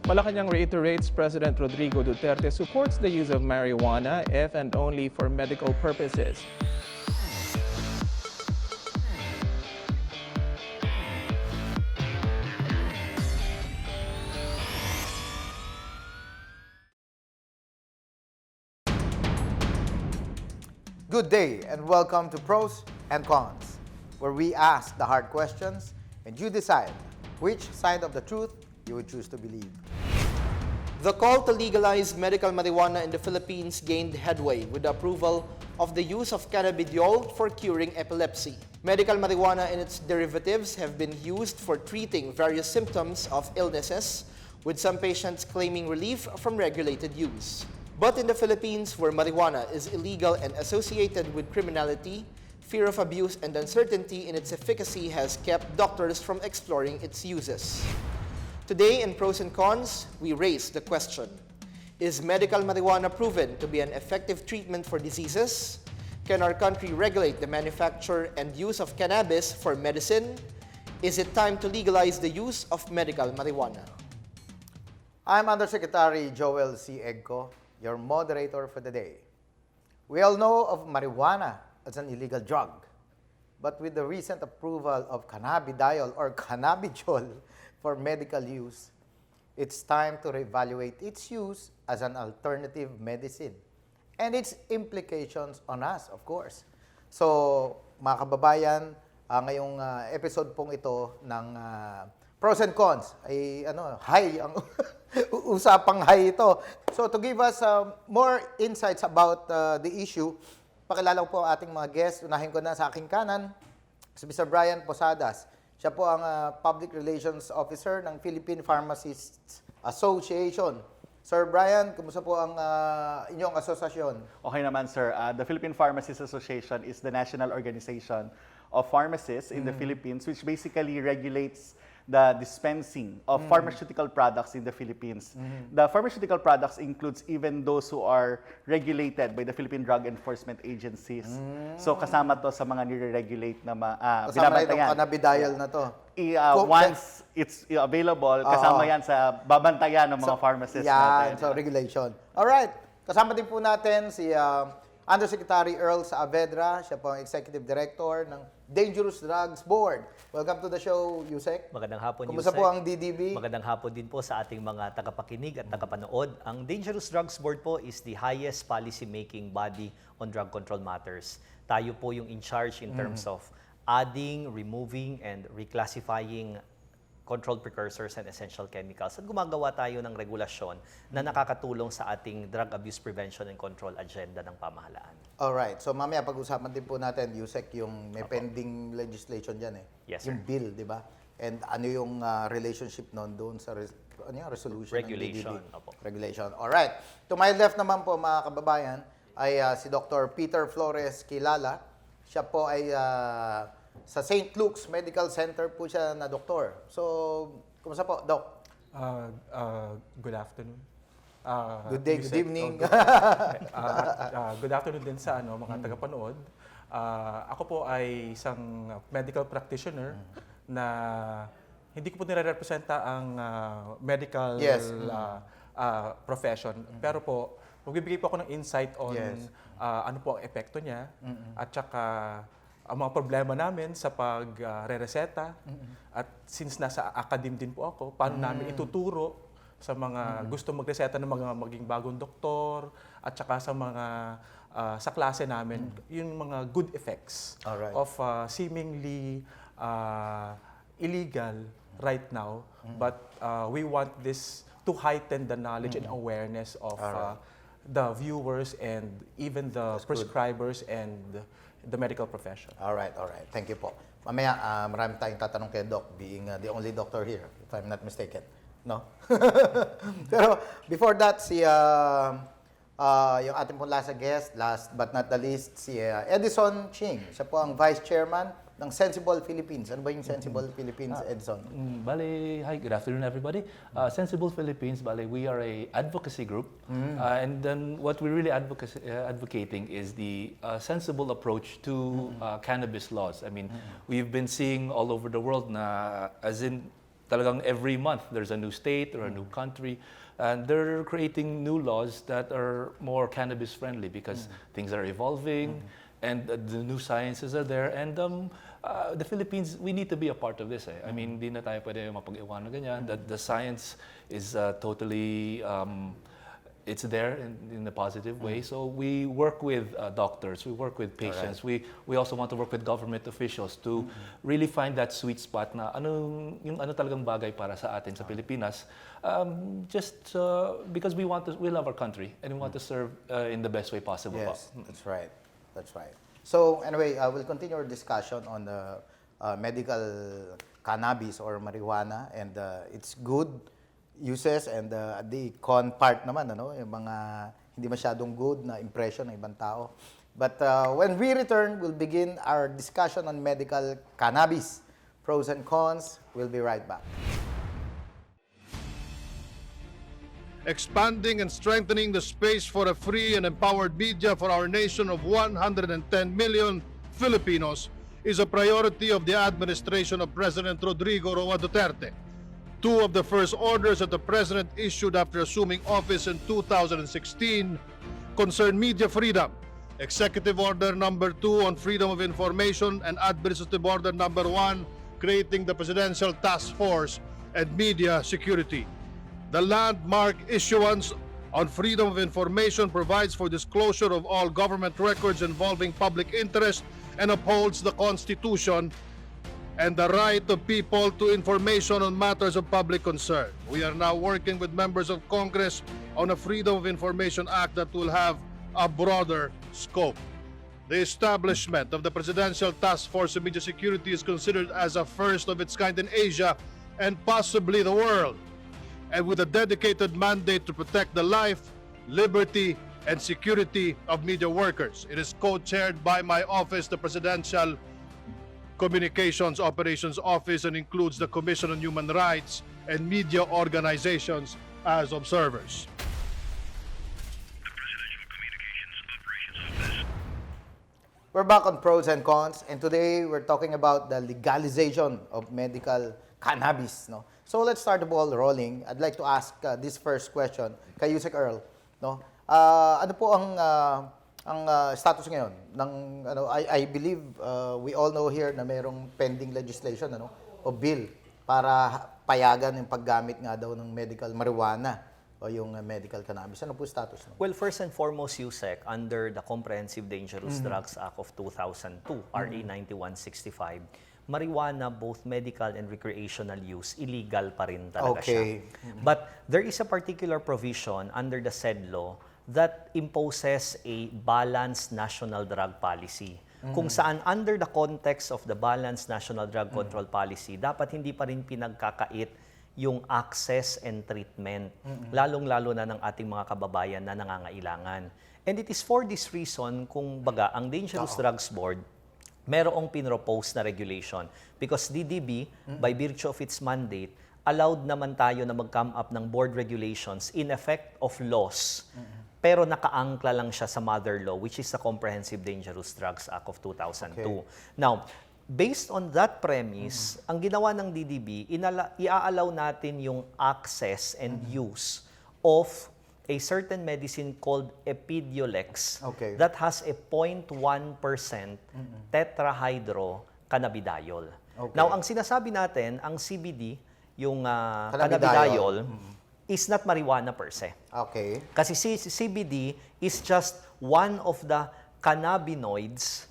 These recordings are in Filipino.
Malacanang reiterates President Rodrigo Duterte supports the use of marijuana if and only for medical purposes. Good day and welcome to Pros and Cons, where we ask the hard questions and you decide which side of the truth you would choose to believe. The call to legalize medical marijuana in the Philippines gained headway with the approval of the use of cannabidiol for curing epilepsy. Medical marijuana and its derivatives have been used for treating various symptoms of illnesses, with some patients claiming relief from regulated use. But in the Philippines, where marijuana is illegal and associated with criminality, fear of abuse and uncertainty in its efficacy has kept doctors from exploring its uses. Today in Pros and Cons, we raise the question: is medical marijuana proven to be an effective treatment for diseases? Can our country regulate the manufacture and use of cannabis for medicine? Is it time to legalize the use of medical marijuana? I'm Undersecretary Joel Sy Egco, your moderator for the day. We all know of marijuana as an illegal drug, but with the recent approval of cannabidiol or cannabidiol for medical use, it's time to reevaluate its use as an alternative medicine and its implications on us, of course. So, mga kababayan, ngayong episode pong ito ng Pros and Cons ay high ang usapang high ito. So to give us more insights about the issue, pakilala ko po ang ating mga guests. Unahin ko na sa aking kanan, si Mr. Bryan Posadas. Siya po ang Public Relations Officer ng Philippine Pharmacists Association. Sir Bryan, kumusta po ang inyong asosasyon? Okay naman, sir. The Philippine Pharmacists Association is the national organization of pharmacists in the Philippines, which basically regulates the dispensing of pharmaceutical products in the Philippines. The pharmaceutical products includes even those who are regulated by the Philippine Drug Enforcement Agencies. So kasama to sa mga nire-regulate na kasama na itong cannabidiol na to. Once it's available, kasama yan sa babantayan ng mga pharmacists natin. So regulation. Alright, kasama din po natin si Undersecretary Earl Saavedra. Siya po ang Executive Director ng Dangerous Drugs Board. Welcome to the show, Usec. Magandang hapon, Kumusta Usec. po ang DDB? Magandang hapon din po sa ating mga tagapakinig at tagapanood. Ang Dangerous Drugs Board po is the highest policy-making body on drug control matters. Tayo po yung in charge in terms of adding, removing, and reclassifying controlled precursors and essential chemicals. At gumagawa tayo ng regulasyon na nakakatulong sa ating drug abuse prevention and control agenda ng pamahalaan. Alright, so mamaya pag-usapan din po natin, Usec, yung may pending legislation dyan eh. Yes, sir. Yung bill, di ba? And ano yung relationship nun doon sa resolution Regulation. ng DDB? Opo. Regulation. Alright. To my left naman po, mga kababayan, ay si Dr. Peter Flores Quilala. Siya po ay sa St. Luke's Medical Center po siya na doktor. So, kumusta po, Doc? Good afternoon. Good day, good evening. Good afternoon din sa mga tagapanood. Ako po ay isang medical practitioner na hindi ko po nire-representa ang medical profession. Pero po, magbibigay po ako ng insight on ano po ang epekto niya at saka ang mga problema namin sa pag-re-reseta. At since nasa academe din po ako, paano namin ituturo sa mga gusto magreseta ng mga maging bagong doktor at saka sa mga sa klase namin yung mga good effects of seemingly illegal right now, but we want this to heighten the knowledge and awareness of the viewers and even the prescribers and the medical profession. Alright. Thank you po. Mamaya, marami tayong tatanong kay Doc, being the only doctor here, if I'm not mistaken. No? Pero before that, si yung ating pong last guest, last but not the least, si Edison Ching. Siya po ang Vice Chairman ng Sensible Philippines. Ano ba yung Sensible Philippines, Edson? Hi, good afternoon, everybody. Sensible Philippines, we are a advocacy group, and then what we're really advocating is the sensible approach to cannabis laws. I mean, we've been seeing all over the world na, as in talagang every month there's a new state or a new country, and they're creating new laws that are more cannabis friendly because things are evolving and the new sciences are there. And the Philippines, we need to be a part of this. I mean, hindi na tayo pwede mapag-iwanan ganyan. That the science is totally it's there in a positive way. So we work with doctors, we work with patients, we also want to work with government officials to really find that sweet spot na yung ano talagang bagay para sa atin sa Pilipinas. Because we love our country and we want to serve in the best way possible. Yes, that's right. That's right. So anyway, we'll continue our discussion on the medical cannabis or marijuana and its good uses and the con part naman, yung mga hindi masyadong good na impression ng ibang tao. But when we return, we'll begin our discussion on medical cannabis. Pros and cons. We'll be right back. Expanding and strengthening the space for a free and empowered media for our nation of 110 million Filipinos is a priority of the administration of President Rodrigo Roa Duterte. Two of the first orders that the President issued after assuming office in 2016 concern media freedom. Executive Order Number 2 on Freedom of Information and Administrative Order Number 1 creating the Presidential Task Force and Media Security. The landmark issuance on freedom of information provides for disclosure of all government records involving public interest and upholds the Constitution and the right of people to information on matters of public concern. We are now working with members of Congress on a Freedom of Information Act that will have a broader scope. The establishment of the Presidential Task Force on Media Security is considered as a first of its kind in Asia and possibly the world, and with a dedicated mandate to protect the life, liberty, and security of media workers. It is co-chaired by my office, the Presidential Communications Operations Office, and includes the Commission on Human Rights and media organizations as observers. We're back on pros and cons, and today we're talking about the legalization of medical cannabis. So let's start the ball rolling. I'd like to ask this first question kay Usec Earl. Ano po ang status ngayon ng I believe we all know here na mayroong pending legislation o bill para payagan yung paggamit nga daw ng medical marijuana o yung medical cannabis. Ano po status? Well, first and foremost, Usec, under the Comprehensive Dangerous Drugs Act of 2002, RA 9165, marijuana, both medical and recreational use, illegal pa rin talaga siya. But there is a particular provision under the said law that imposes a balanced national drug policy. Kung saan under the context of the balanced national drug control policy, dapat hindi pa rin pinagkakait yung access and treatment, lalong-lalo na ng ating mga kababayan na nangangailangan. And it is for this reason kung baga ang Dangerous Drugs Board merong pinropose na regulation because DDB, by virtue of its mandate, allowed naman tayo na mag-come up ng board regulations in effect of laws. Pero nakaangkla lang siya sa mother law, which is the Comprehensive Dangerous Drugs Act of 2002. Now, based on that premise, ang ginawa ng DDB, ia-allow natin yung access and use of a certain medicine called Epidiolex that has a 0.1% tetrahydrocannabidiol. Now, ang sinasabi natin, ang CBD, yung cannabidiol, is not marijuana per se. Kasi CBD is just one of the cannabinoids,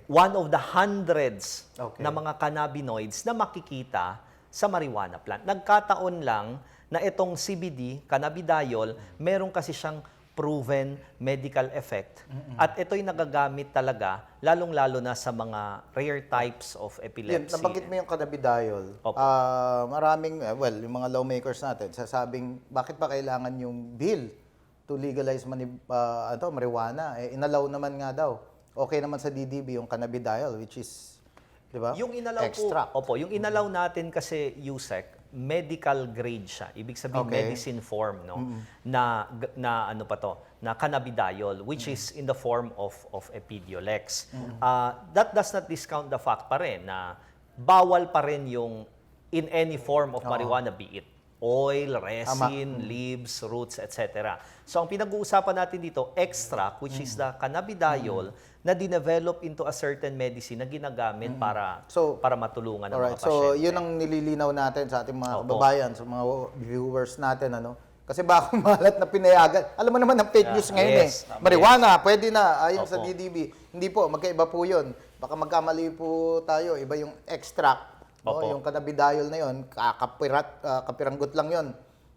one of the hundreds na mga cannabinoids na makikita sa marijuana plant. Nagkataon lang na itong CBD, cannabidiol, meron kasi siyang proven medical effect. At ito'y nagagamit talaga, lalong-lalo na sa mga rare types of epilepsy. Nabanggit mo yung cannabidiol. Maraming, yung mga lawmakers natin, sasabing, bakit pa kailangan yung bill to legalize marijuana? Inalaw naman nga daw. Okay naman sa DDB yung cannabidiol, which is, di ba? Yung inalaw extract. yung inalaw natin kasi, Usec, medical grade siya. Ibig sabihin medicine form, na cannabidiol, which is in the form of Epidiolex. That does not discount the fact pa rin na bawal pa rin yung in any form of marijuana, be it oil, resin, leaves, roots, etc. So ang pinag-uusapan natin dito, extract, which is the cannabidiol, na dinevelop into a certain medicine na ginagamit para matulungan ang mga Alright, so pasyente. yun ang nililinaw natin sa ating mga Opo. kababayan, sa mga viewers natin, ano? Kasi baka malat na pinayagan. Alam mo naman ang fake news ngayon Yes, Marijuana, pwede na, ayon sa Opo. DDB. Hindi po, magkaiba po yun. Baka magkamali po tayo, iba yung extract. No? Opo. Yung cannabidiol na yun, kapiranggot lang yun.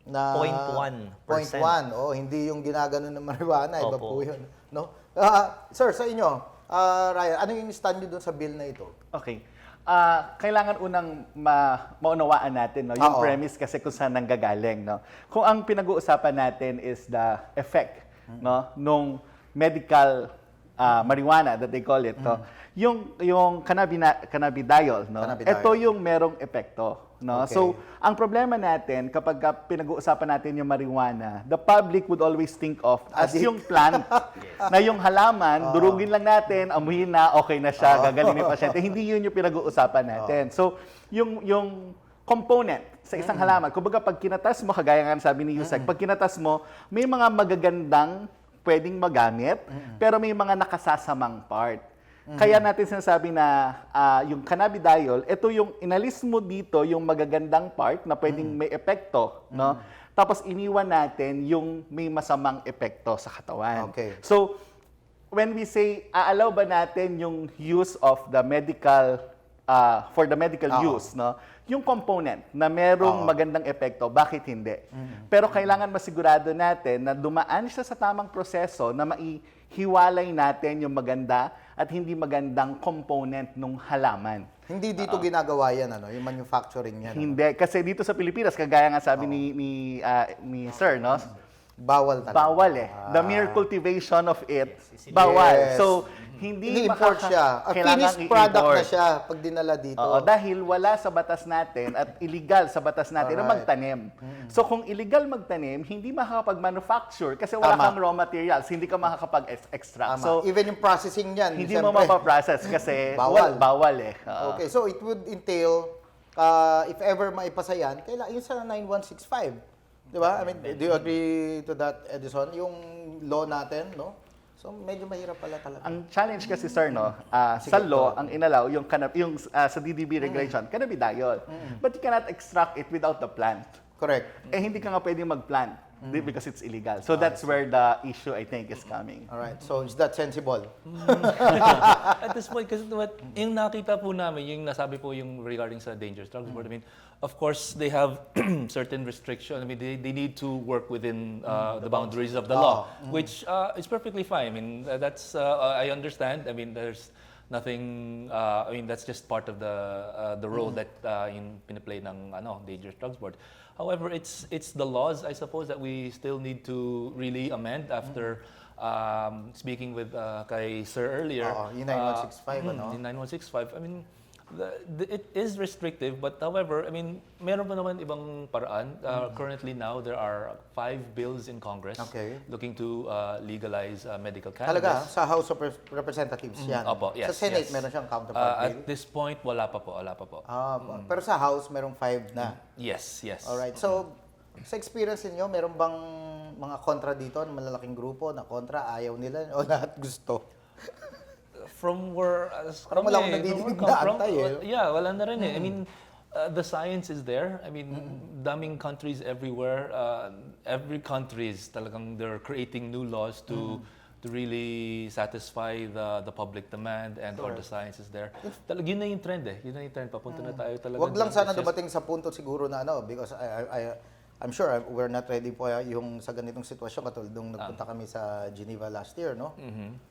Na 0.1%. 0.1. Oh, hindi yung ginagano ng marijuana, iba Opo. po yun. No? Sir, sa inyo, Ryan, ano yung stand nyo doon sa bill na ito? Okay. Kailangan unang maunawaan natin, no, yung Oo. premise kasi kung saan nanggagaling, no. Kung ang pinag-uusapan natin is the effect, no, nung medical marijuana that they call it, no, yung cannabidiol, no. Cannabidiol. Ito yung merong epekto, no. Okay. So, ang problema natin kapag pinag-uusapan natin yung marijuana, the public would always think of as Addict. yung plant na yung halaman, durugin lang natin, amuhin na, okay na siya, gagaling na yung pasyente. Hindi yun yung pinag-uusapan natin. So, yung component sa isang halaman, kumbaga pag kinatas mo, kagaya nga sabi ni Usec, pag kinatas mo, may mga magagandang pwedeng magamit, pero may mga nakasasamang part. Kaya natin sinasabi na yung cannabidiol, ito yung inalis mo dito yung magagandang part na pwedeng may epekto, no? Tapos iniwan natin yung may masamang epekto sa katawan. Okay. So, when we say, aalaw ba natin yung use of the medical, for the medical use, no? Yung component na merong magandang epekto, bakit hindi? Pero kailangan masigurado natin na dumaan siya sa tamang proseso na maihiwalay natin yung maganda at hindi magandang component ng halaman. Hindi dito ginagawa yan, ano, yung manufacturing yan. Hindi. Kasi dito sa Pilipinas, kagaya nga sabi ni Sir, no? Bawal talaga. Bawal eh. The mere cultivation of it, bawal. Yes. So, hindi Ini-import siya. A kailangang finished product na i-import. siya pag dinala dito. Oo, dahil wala sa batas natin at illegal sa batas natin na Alright. magtanim. So kung illegal magtanim, hindi makakapag-manufacture kasi wala Tama. kang raw materials, hindi ka makakapag-extract. Tama. So Even yung processing niyan, hindi mo siyempre, mapaprocess kasi Bawal. bawal eh. Oo. Okay, so it would entail, if ever maipasa yan, kailangan yun sa 9165. Di ba? I mean, do you agree to that, Edison? Yung law natin, no? So, medyo mahirap pala talaga. Ang challenge kasi sir, no, sa law, ang inalaw, yung sa DDB regulation, cannabidiol. But you cannot extract it without the plant. Correct. Eh, hindi ka nga pwedeng mag-plant because it's illegal. So that's where the issue, I think, is coming. Alright, so is that sensible? At this point, kasi yung nakita po namin, yung nasabi po yung regarding sa dangerous drugs board, I mean, of course, they have certain restrictions. I mean, they need to work within the boundaries of the law, which is perfectly fine. I mean, that's, I understand. I mean, there's nothing, I mean, that's just part of the role that yung pinaplay ng dangerous drugs board. However, it's the laws, I suppose, that we still need to really amend after speaking with kay Sir earlier. Yung 9165, ano? Yung 9165, I mean, it is restrictive, but however, I mean, meron pa naman ibang paraan. Currently now, there are 5 bills in Congress Okay. looking to legalize medical Talaga, cannabis. sa House of Representatives yan. Opo, yes, Sa Senate, yes. meron siyang counterpart bill. At this point, wala pa po. Pero sa House, merong 5 na. Yes. Alright, so sa experience niyo, meron bang mga kontra dito, malalaking grupo na kontra, ayaw nila, o lahat gusto? From where Parang wala akong nadidinig na antay eh. Yeah, wala na rin eh. I mean, the science is there. I mean, daming countries everywhere. Every country is talagang they're creating new laws to really satisfy the public demand and or the science is there. Yun na yung trend eh. Yun na yung trend. Papunta na tayo talaga. Wag lang doon. sana It's just- dumating sa punto siguro na because I'm sure we're not ready po yung sa ganitong sitwasyon katulad nung nagpunta kami sa Geneva last year, no?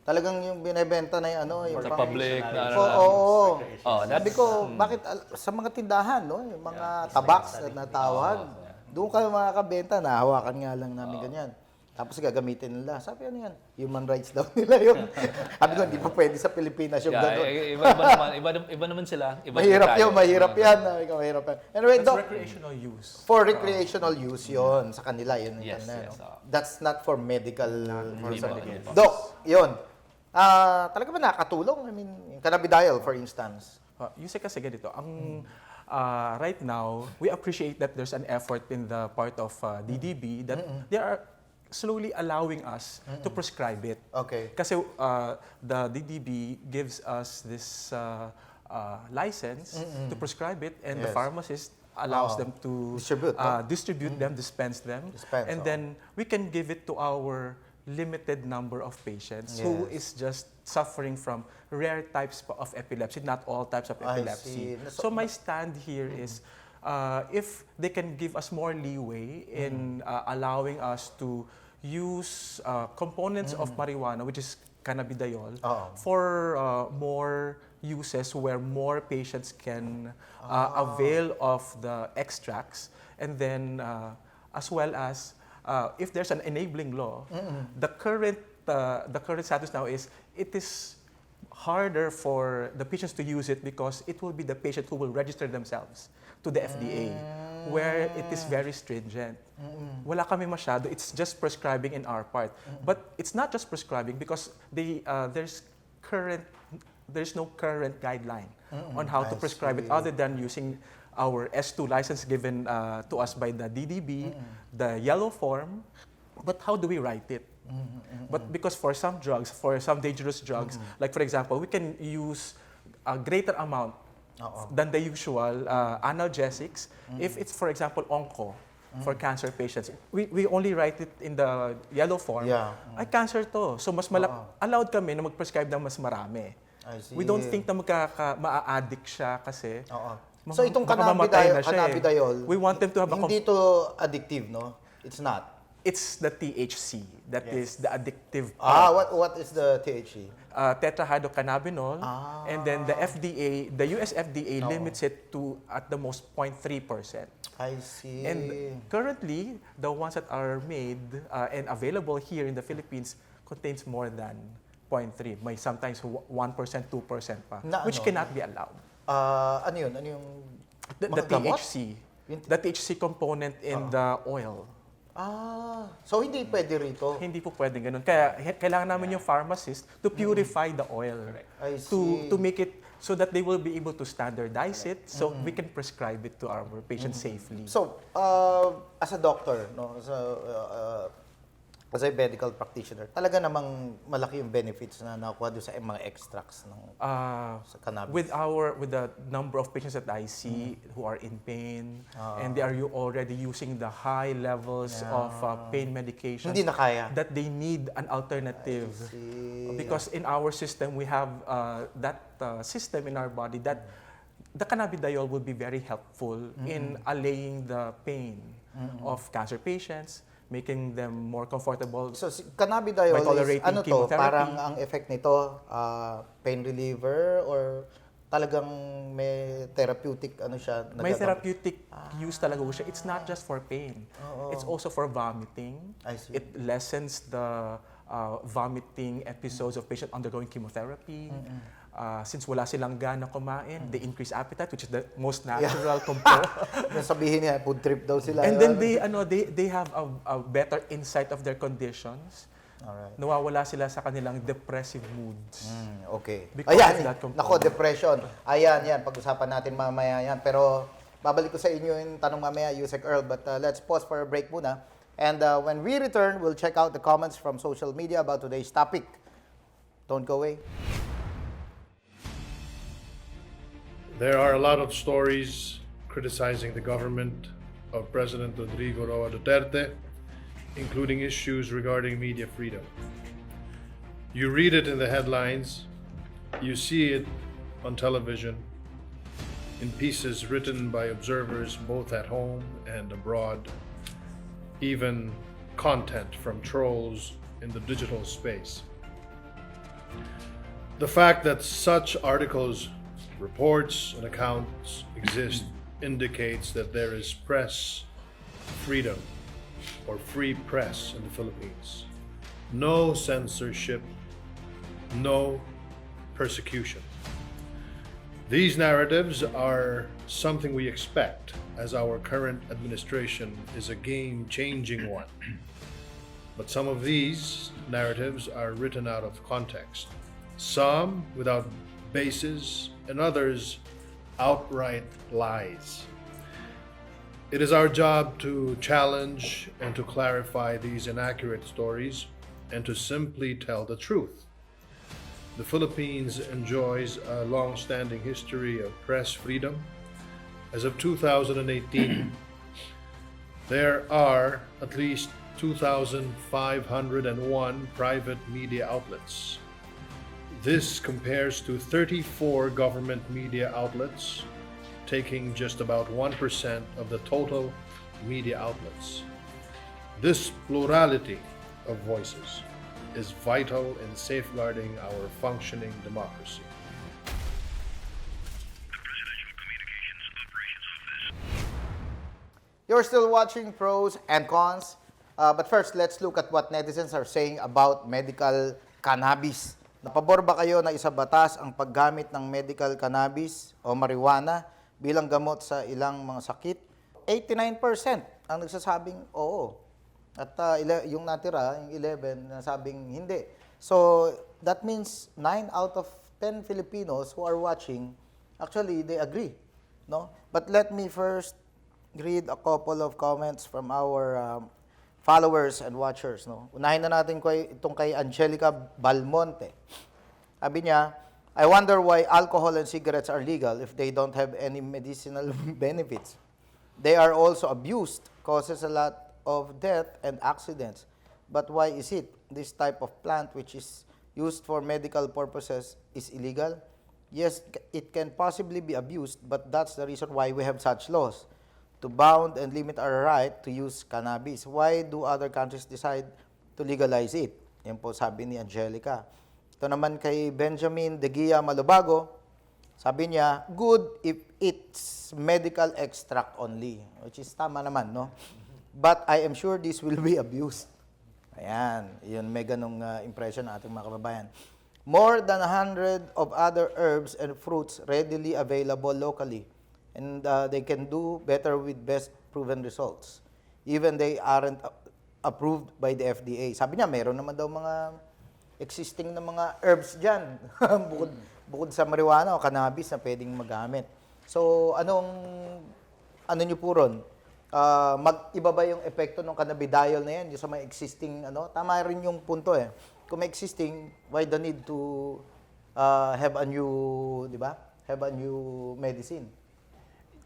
Talagang yung binebenta na yung yung Sa public na Oo. Oh, Sabi ko, bakit sa mga tindahan, no? Yung mga tabaks na tawag, doon kayo makakabenta, nahawakan nga lang namin ganyan. Tapos gagamitin nila. Sabi, ano yan? Human rights daw nila yun. Sabi ko, hindi pa pwede sa Pilipinas yung gano'n. Iba naman sila. Iba Mahirap tayo. yun, mahirap yan. Sabi ko, mahirap yan. Anyway, That's Doc, recreational use. for recreational use yun sa kanila. Yun, Yes, yun, yes. That's not for medical use. medical. Doc, yun. Talaga ba nakatulong? I mean, yung cannabidiol, for instance. Usec kasi ganito, ang right now, we appreciate that there's an effort in the part of DDB that they are slowly allowing us to prescribe it. Okay. Kasi the DDB gives us this license to prescribe it, and the Yes. pharmacist allows them to Distribute, no? dispense them. Dispense, And then we can give it to our limited number of patients who Yes. is just suffering from rare types of epilepsy, not all types of I epilepsy. see. So my stand here is if they can give us more leeway in allowing us to use components of marijuana, which is cannabidiol, for more uses where more patients can avail of the extracts, and then as well as if there's an enabling law, the current status now is it is harder for the patients to use it because it will be the patient who will register themselves to the FDA, where it is very stringent. Wala kami masyado, it's just prescribing in our part. But it's not just prescribing because there's no current guideline on how to prescribe it other than using our S2 license given to us by the DDB, the yellow form. But how do we write it? But because for some drugs, for some dangerous drugs, like for example, we can use a greater amount than the usual analgesics. If it's, for example, onco for cancer patients, we only write it in the yellow form. Ay, cancer to. So mas allowed kami na mag-prescribe ng mas marami. I see. We don't think na maa-addict siya kasi So itong baka mamatay na siya eh. cannabidiol, We want them to have a hindi to addictive, no? It's not. It's the THC that is the addictive part. What is the THC? Tetrahydrocannabinol, and then the FDA, the US FDA limits it to at the most 0.3%. I see. And currently, the ones that are made and available here in the Philippines contains more than 0.3, may sometimes 1%, 2% pa, which cannot be allowed. Ano yun? Ano yung The mga gamot? THC, the THC component in the oil. So hindi pwede rito? Hindi po pwedeng ganun. Kaya kailangan namin yung pharmacist to purify the oil. I see. To make it so that they will be able to standardize it so we can prescribe it to our patients safely. So, as a doctor, no, as a medical practitioner, talaga namang malaki yung benefits na nakuha doon sa mga extracts ng sa cannabis. With the number of patients that I see who are in pain and they are already using the high levels of pain medications, Hindi na kaya. that they need an alternative. Because in our system, we have that system in our body that the cannabidiol will be very helpful in allaying the pain of cancer patients, making them more comfortable. So, cannabidiol by tolerating is, ano to, chemotherapy. parang ang effect nito, pain reliever or talagang may therapeutic, ano siya? May therapeutic use talaga siya. It's not just for pain. It's also for vomiting. I see. It lessens the vomiting episodes of patients undergoing chemotherapy. Since wala silang gana kumain, they increase appetite, which is the most natural component. Sabihin niya, food trip daw sila. And then they have a better insight of their conditions. Alright. Nawawala sila sa kanilang depressive moods. Okay. Because Ayan, of that component. nako, depression. Ayan, yan. Pag-usapan natin mamaya yan. Pero babalik ko sa inyo yung tanong mamaya, Usec Earl. But let's pause for a break muna. And when we return, we'll check out the comments from social media about today's topic. Don't go away. There are a lot of stories criticizing the government of President Rodrigo Roa Duterte, including issues regarding media freedom. You read it in the headlines, you see it on television, in pieces written by observers both at home and abroad, even content from trolls in the digital space. The fact that such articles, reports, and accounts exist indicates that there is press freedom or free press in the Philippines. No censorship, no persecution. These narratives are something we expect, as our current administration is a game-changing one. But some of these narratives are written out of context. Some without basis, and others outright lies. It is our job to challenge and to clarify these inaccurate stories and to simply tell the truth. The Philippines enjoys a long-standing history of press freedom. As of 2018, there are at least 2,501 private media outlets. This compares to 34 government media outlets, taking just about 1% of the total media outlets. This plurality of voices is vital in safeguarding our functioning democracy. You're still watching Pros and Cons. But first, let's look at what netizens are saying about medical cannabis. Napabor ba kayo na isabatas ang paggamit ng medical cannabis o marijuana bilang gamot sa ilang mga sakit? 89% ang nagsasabing oo. At yung natira, yung 11, nasabing hindi. So, that means 9 out of 10 Filipinos who are watching, actually, they agree. No? But let me first read a couple of comments from our followers and watchers. No? Unahin na natin itong kay Angelica Balmonte. Sabi niya, I wonder why alcohol and cigarettes are legal if they don't have any medicinal benefits. They are also abused, causes a lot of death and accidents. But why is it this type of plant which is used for medical purposes is illegal? Yes, it can possibly be abused, but that's the reason why we have such laws, to bound and limit our right to use cannabis. Why do other countries decide to legalize it? Yan po sabi ni Angelica. Ito naman kay Benjamin De Gia Malubago, sabi niya, good if it's medical extract only. Which is tama naman, no? But I am sure this will be abused. Ayan, yun, may ganong impression ng ating mga kababayan. More than 100 of other herbs and fruits readily available locally. And they can do better with best proven results. Even they aren't approved by the FDA. Sabi niya, meron naman daw mga existing na mga herbs dyan. bukod sa marijuana o cannabis na pwedeng magamit. So, ano niyo po ron? Mag-iba ba yung epekto ng cannabidiol na yan? Yung sa mga existing, tama rin yung punto eh. Kung may existing, why the need to have a new, di ba? Have a new medicine.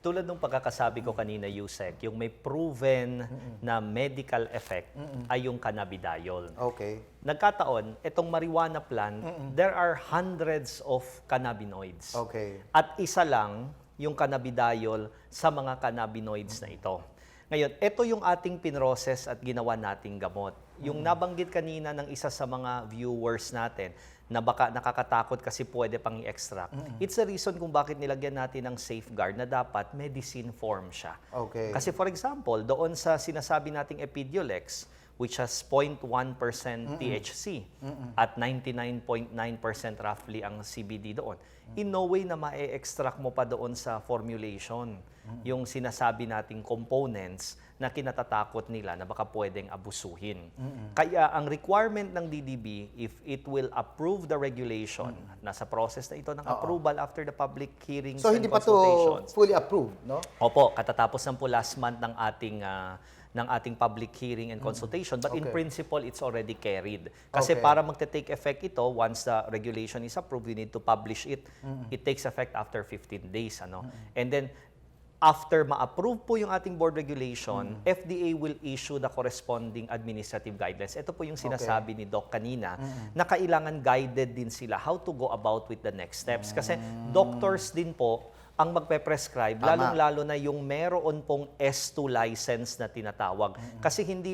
Tulad ng pagkakasabi ko kanina, Usec, yung may proven na medical effect ay yung cannabidiol. Okay. Nagkataon, itong marijuana plant, there are hundreds of cannabinoids. Okay. At isa lang yung cannabidiol sa mga cannabinoids na ito. Ngayon, ito yung ating pinroses at ginawa nating gamot. Yung nabanggit kanina ng isa sa mga viewers natin, na baka nakakatakot kasi pwede pang i-extract. It's a reason kung bakit nilagyan natin ng safeguard na dapat medicine form siya. Okay. Kasi for example, doon sa sinasabi nating Epidiolex, which has 0.1% THC at 99.9% roughly ang CBD doon, in no way na ma-extract mo pa doon sa formulation yung sinasabi nating components na kinatatakot nila na baka pwedeng abusuhin. Kaya ang requirement ng DDB, if it will approve the regulation, nasa process na ito ng approval after the public hearings So, and hindi pa to consultations. fully approved, no? Opo, katatapos ng po last month ng ating public hearing and consultation. But in Okay. principle, it's already carried. Kasi Okay. para magte-take effect ito, once the regulation is approved, we need to publish it. It takes effect after 15 days. And then, after ma-approve po yung ating board regulation, FDA will issue the corresponding administrative guidelines. Ito po yung sinasabi ni Doc kanina, na kailangan guided din sila how to go about with the next steps. Kasi doctors din po ang magpe-prescribe, lalong-lalo na yung meron pong S2 license na tinatawag. Kasi hindi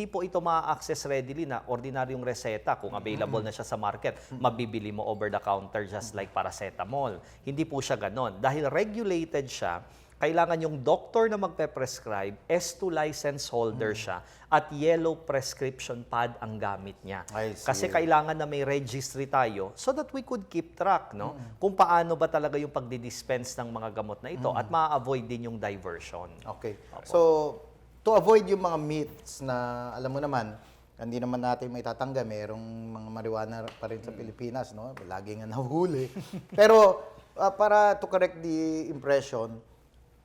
po ito ma-access readily na ordinaryong reseta. Kung available na siya sa market, mabibili mo over the counter just like paracetamol. Hindi po siya ganon. Dahil regulated siya, kailangan yung doctor na magpe-prescribe, S2 license holder siya, at yellow prescription pad ang gamit niya. I see. Kasi kailangan na may registry tayo so that we could keep track, no? Kung paano ba talaga yung pagdi-dispense ng mga gamot na ito at ma-avoid din yung diversion. Okay. So, to avoid yung mga myths na, alam mo naman, hindi naman natin may tatangga, merong mga marijuana pa rin sa Pilipinas, no? Lagi nga nahuhuli. Pero, para to correct the impression,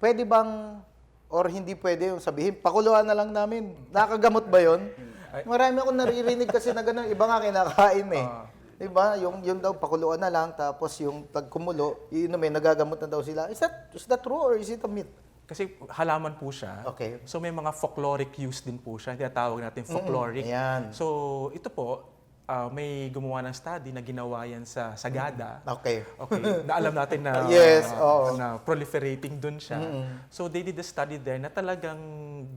pwede bang or hindi pwede yung sabihin, pakuluan na lang namin. Nakagamot ba yun? Marami akong naririnig kasi na gano'n. Iba nga kinakain eh. Diba? Yung daw pakuluan na lang, tapos yung pag kumulo, iinumin, nagagamot na daw sila. Is that true or is it a myth? Kasi halaman po siya. Okay. So may mga folkloric use din po siya. Tinatawag natin folkloric. Ayan. So ito po, may gumawa ng study na ginawa yan sa Sagada. Okay. Na alam natin na, Yes, oo. na proliferating dun siya. So they did a study there na talagang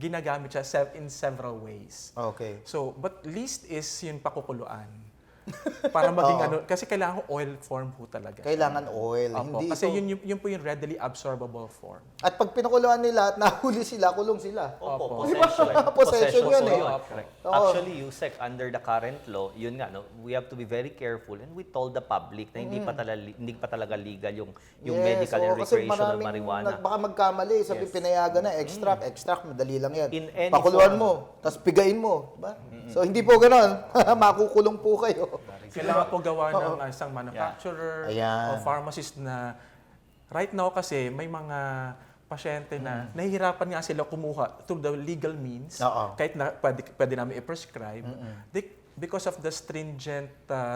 ginagamit siya in several ways. Okay. So, but least is yung pakukuluan. Para maging kasi kailangan oil form po talaga. Kailangan oil. Opo, Hindi kasi ito. yun po yung readily absorbable form. At pag pinakuluan nila at nahuli sila, kulong sila. Opo, Opo. Possession yun po eh. Correct. Oo. Actually, Usec, under the current law, yun nga, no, we have to be very careful and we told the public na hindi pa talaga legal yung medical and kasi recreational maraming marijuana. baka magkamali, sabi Yes. pinayagan na, extract, madali lang yan. In any Pakuluan form. mo, tapos pigain mo. Diba? So hindi po gano'n, makukulong po kayo. Kailangan po gawa ng isang manufacturer Ayan. o pharmacist na right now kasi may mga pasyente na nahihirapan nga sila kumuha through the legal means, Oo. kahit na pwede namin i-prescribe. Because of the stringent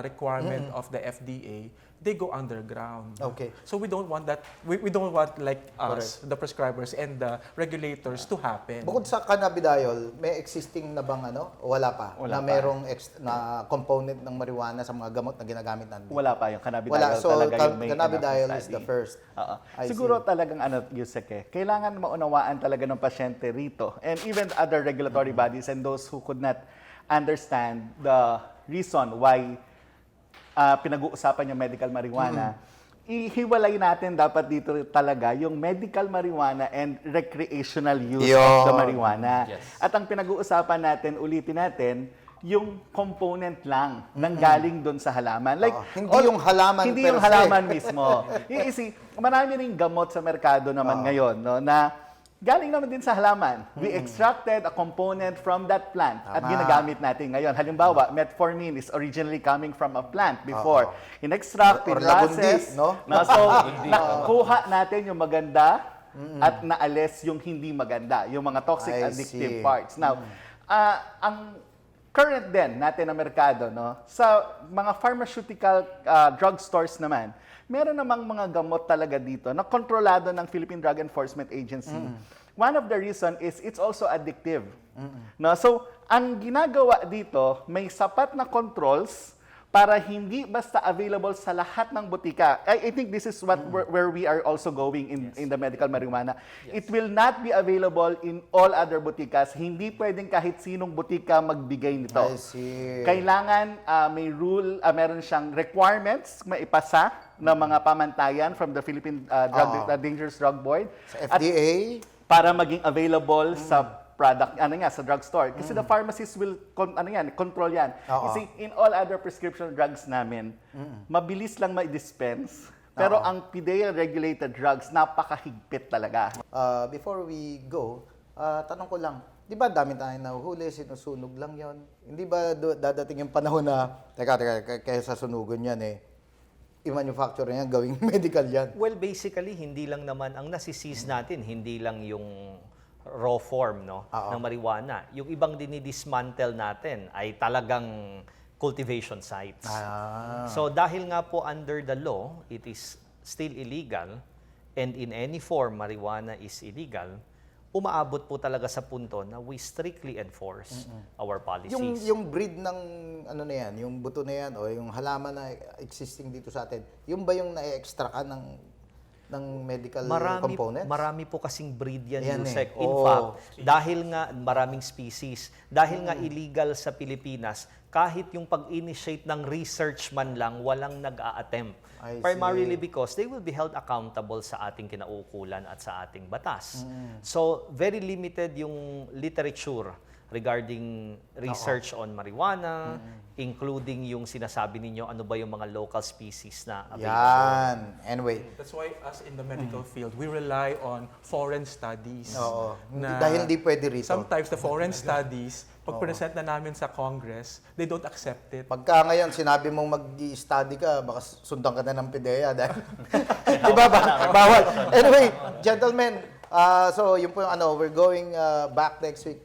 requirement of the FDA, they go underground. Okay. So we don't want that. We don't want like us, the prescribers and the regulators to happen. Bukod sa cannabidiol, may existing na bang o wala pa? Wala na pa. merong na component ng marijuana sa mga gamot na ginagamit natin? Wala pa yung cannabidiol Wala. So, talaga yung may cannabidiol enough is study. the first. Oo. I Siguro see. talagang Usec, kailangan maunawaan talaga ng pasyente rito and even other regulatory bodies and those who could not understand the reason why pinag-uusapan yung medical marijuana. Ihiwalay natin dapat dito talaga yung medical marijuana and recreational use of the marijuana. Yes. At ang pinag-uusapan natin, ulitin natin, yung component lang nang galing doon sa halaman. Like Hindi yung halaman Hindi per yung se. halaman mismo. Marami ring gamot sa merkado naman ngayon, no, na galing naman din sa halaman. We extracted a component from that plant at ginagamit natin ngayon. Halimbawa, metformin is originally coming from a plant before. In-extract, Or in-process, lagundi, no? So, nakuha natin yung maganda at naalis yung hindi maganda, yung mga toxic I addictive see. parts. Now, ang current din natin na merkado, no, sa mga pharmaceutical drugstores naman, meron namang mga gamot talaga dito na kontrolado ng Philippine Drug Enforcement Agency. One of the reason is it's also addictive. No? So, ang ginagawa dito, may sapat na controls para hindi basta available sa lahat ng butika. I think this is where we are also going in the medical marijuana. It will not be available in all other butikas. Hindi pwedeng kahit sinong butika magbigay nito. I see. Kailangan may rule, meron siyang requirements maipasa ng mga pamantayan from the Philippine Dangerous Drug Board. Sa FDA? At para maging available sa product, sa drugstore. Kasi the pharmacist will, control yan. Kasi in all other prescription drugs namin, mabilis lang ma-dispense. Pero ang PDEA-regulated drugs, napakahigpit talaga. Before we go, tanong ko lang, di ba dami tayong nahuhuli, sinusunog lang yon? Hindi ba dadating yung panahon na, teka, kaya sa sunugan yan i-manufacture yan, gawing medical yan? Well, basically, hindi lang naman, ang nasiseize natin, hindi lang yung raw form ng marijuana. Yung ibang dinidismantle natin ay talagang cultivation sites. So dahil nga po under the law, it is still illegal and in any form marijuana is illegal, umaabot po talaga sa punto na we strictly enforce our policies. Yung breed ng ano na yan, yung buto na yan o yung halaman na existing dito sa atin, yung ba yung na-extractan ng medical components? Marami po kasing breed yan, Yan Usec. eh. In Oo. fact, dahil nga maraming species, dahil nga illegal sa Pilipinas, kahit yung pag-initiate ng research man lang, walang nag-a-attempt. I see. Primarily because they will be held accountable sa ating kinauukulan at sa ating batas. So, very limited yung literature regarding research on marijuana, including yung sinasabi ninyo, ano ba yung mga local species na available. Yan. Anyway, That's why us in the medical field, we rely on foreign studies. oo. Dahil hindi pwede rito. Sometimes the foreign studies, pag present na namin sa Congress, they don't accept it. Pagka ngayon sinabi mong mag-i-study ka, baka sundan ka na ng PDEA dahil di ba bawal. Anyway, gentlemen, so yun po yung we're going back next week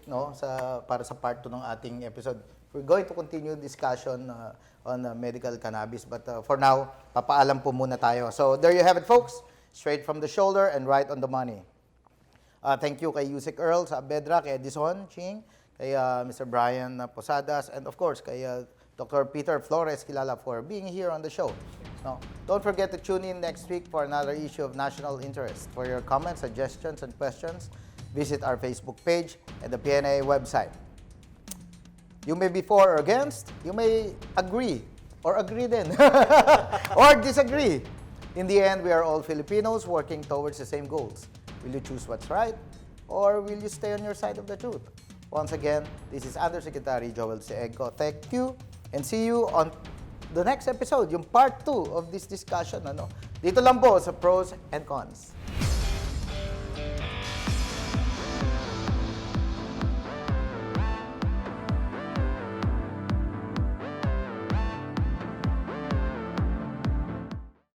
para sa part 2 ng ating episode. We're going to continue discussion on medical cannabis, but for now, papaalam po muna tayo. So there you have it, folks. Straight from the shoulder and right on the money. Thank you kay Usec Earl Saavedra, kay Edison Ching, kay Mr. Bryan Posadas, and of course kay Dr. Peter Flores Quilala for being here on the show. So, don't forget to tune in next week for another issue of national interest. For your comments, suggestions, and questions, visit our Facebook page and the PNA website. You may be for or against, you may agree or agree then, or disagree. In the end, we are all Filipinos working towards the same goals. Will you choose what's right, or will you stay on your side of the truth? Once again, this is Undersecretary Joel Sy Egco. Thank you, and see you on the next episode, yung part 2 of this discussion. Dito lang po sa Pros and Cons.